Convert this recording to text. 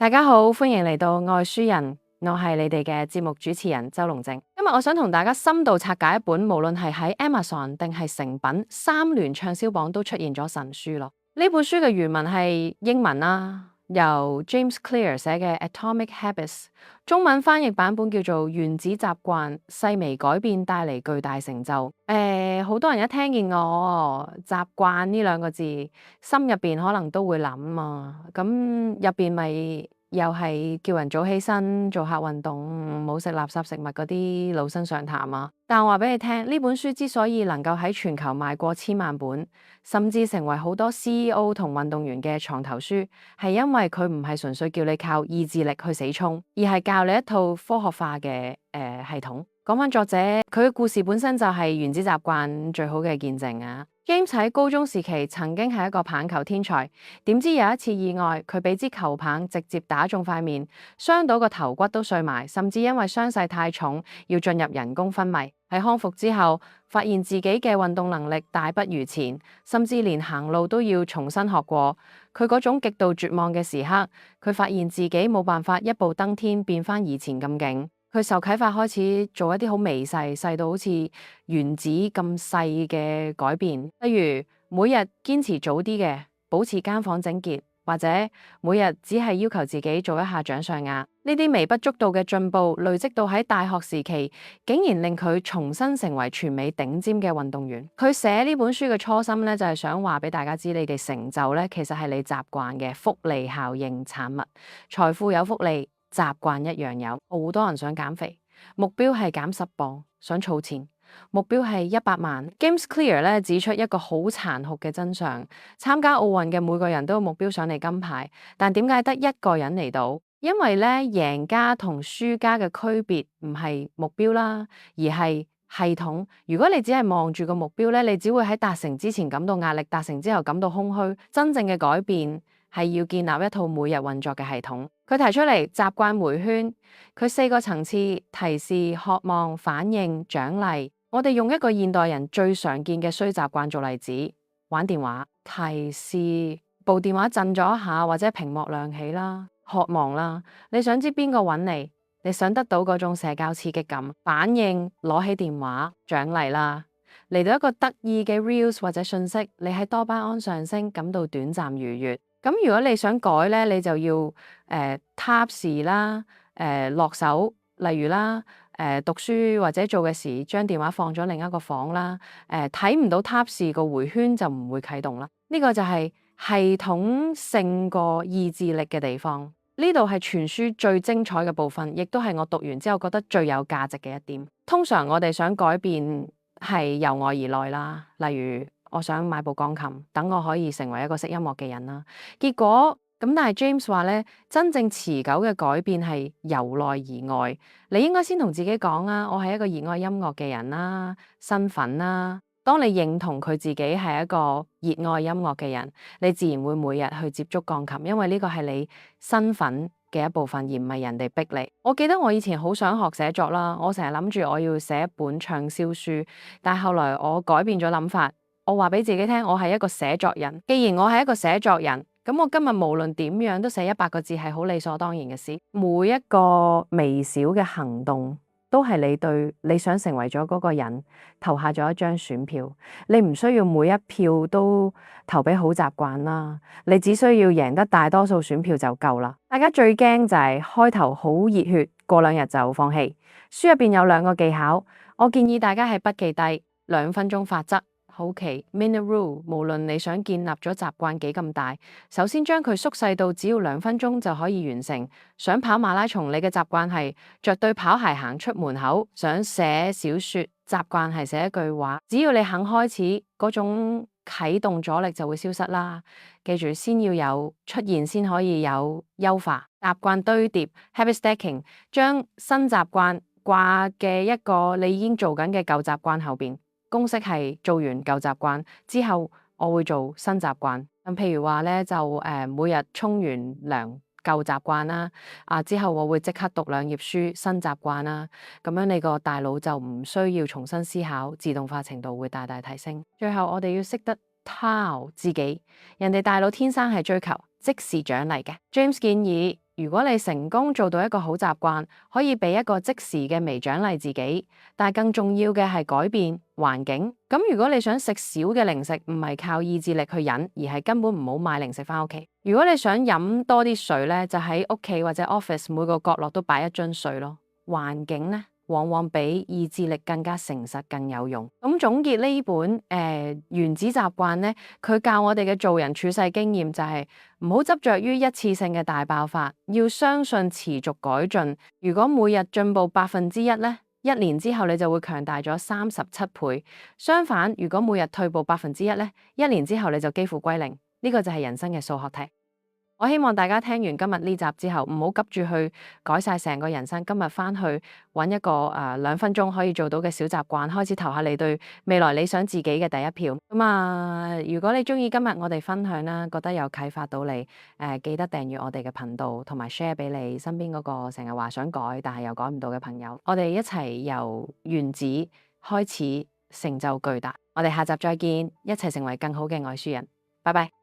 大家好，歡迎嚟到愛書人，我係你哋嘅節目主持人周龍靜。今日我想同大家深度拆解一本無論係喺 Amazon 定係誠品3聯暢銷榜都出現咗神書咯。呢本書嘅原文係英文啦，由 James Clear 寫嘅 Atomic Habits， 中文翻譯版本叫做原子習慣，細微改變帶嚟巨大成就。好多人一聽見我習慣呢兩個字，心入邊可能都會諗啊，咁入邊咪又係叫人早起身做下運動，唔好食垃圾食物嗰啲老生常談啊。但我話俾你聽，呢本書之所以能夠喺全球賣過千萬本，甚至成為好多 CEO 同運動員嘅床頭書，係因為佢唔係純粹叫你靠意志力去死衝，而係教你一套科學化嘅系統。講翻作者，佢嘅故事本身就係原子習慣最好嘅見證啊。James 喺高中時期曾經係一個棒球天才，點知有一次意外，佢俾支球棒直接打中塊面，傷到個頭骨都碎埋，甚至因為傷勢太重要進入人工昏迷。喺康復之後，發現自己嘅運動能力大不如前，甚至連行路都要重新學過。佢嗰種極度絕望嘅時刻，佢發現自己冇辦法一步登天變翻以前咁勁。佢受啟發開始做一啲好微細到好似原子咁細嘅改變，例如每日堅持早啲嘅，保持間房整潔，或者每日只係要求自己做一下掌上壓。呢啲微不足道嘅進步累積到喺大學時期，竟然令佢重新成為全美頂尖嘅運動員。佢寫呢本書嘅初心咧，就係想話俾大家知，你哋成就咧，其實係你習慣嘅複利效應產物。財富有複利，習慣一樣有。好多人想減肥，目標係減10磅，想儲錢，目標係100萬。James Clear 咧指出一個好殘酷嘅真相：參加奧運嘅每個人都有目標想嚟金牌，但點解得一個人嚟到？因為咧贏家同輸家嘅區別唔係目標啦，而係系統。如果你只係望住個目標咧，你只會喺達成之前感到壓力，達成之後感到空虛。真正嘅改變係要建立一套每日運作嘅系統。佢提出嚟習慣迴圈，佢4個層次：提示、渴望、反應、獎勵。我哋用一個現代人最常見嘅衰習慣做例子，玩電話。提示，部電話震咗一下，或者屏幕亮起啦。渴望啦，你想知邊個揾你，你想得到嗰種社交刺激感。反應，攞起電話。獎勵啦，嚟到一個得意嘅 reels 或者信息，你喺多巴胺上升，感到短暫愉悅。咁如果你想改咧，你就要塔示啦，落手，例如啦，讀書或者做嘅事，將電話放咗另一個房啦，睇唔到塔示個迴圈就唔會啟動啦。呢個就係系統勝過意志力嘅地方。呢度係全書最精彩嘅部分，亦都係我讀完之後覺得最有價值嘅一點。通常我哋想改變係由外而內啦，例如我想買部鋼琴，等我可以成為一個識音樂嘅人啦。結果咁，但係 James 話咧，真正持久嘅改變係由內而外。你應該先同自己講啊，我係一個熱愛音樂嘅人啦，身份啦。當你認同佢自己係一個熱愛音樂嘅人，你自然會每日去接觸鋼琴，因為呢個係你身份嘅一部分，而唔係人哋逼你。我記得我以前好想學寫作啦，我成日諗住我要寫一本暢銷書，但係後來我改變咗諗法，我話俾自己聽，我係一個寫作人。既然我係一個寫作人，咁我今日無論點樣都寫100個字係好理所當然嘅事。每一個微小嘅行動都係你對你想成為咗嗰個人投下咗一張選票。你唔需要每一票都投俾好習慣啦，你只需要贏得大多數選票就夠啦。大家最驚就係開頭好熱血，過2日就放棄。書入邊有2個技巧，我建議大家係筆記低2分鐘法則。好奇 Minute Rule， 無論你想建立咗習慣幾咁大，首先將佢縮細到只要2分鐘就可以完成。想跑馬拉松，你嘅習慣係着對跑鞋行出門口；想寫小說，習慣係寫一句話。只要你肯開始，嗰種啟動阻力就會消失啦。記住，先要有出現，先可以有優化。習慣堆疊 Habit Stacking， 將新習慣掛嘅一個你已經做緊嘅舊習慣後邊。公式係做完舊習慣之後，我會做新習慣。咁譬如話咧，就每日沖完涼舊習慣啦，之後我會即刻讀2頁書新習慣啦。咁樣你個大腦就唔需要重新思考，自動化程度會大大提升。最後我哋要識得討自己，人哋大腦天生係追求即時獎勵嘅。James 建議如果你成功做到一個好習慣，可以俾一個即時嘅微獎勵自己，但係更重要嘅係改變環境。咁如果你想食少嘅零食，唔係靠意志力去忍，而係根本唔好買零食返屋企。如果你想飲多啲水呢，就喺屋企或者 office 每個角落都擺一樽水咯。環境呢，往往比意志力更加誠實，更有用。咁總結呢本原子習慣呢，佢教我哋嘅做人處世經驗就係唔好執着於一次性嘅大爆發，要相信持續改進。如果每日進步1%呢，1年之後你就會強大咗37倍。相反，如果每日退步1%呢，1年之後你就幾乎歸零。呢個就係人生嘅數學題。我希望大家聽完今日呢集之後，唔好急住去改晒成個人生。今日返去揾一個2分鐘可以做到嘅小習慣，開始投下你對未來理想自己嘅第一票。如果你鍾意今日我哋分享啦，覺得有啟發到你，記得訂閱我哋嘅頻道，同埋 share 俾你身邊嗰個成日話想改但係又改唔到嘅朋友。我哋一齊由原子開始成就巨大。我哋下集再見，一齊成為更好嘅愛書人。拜拜。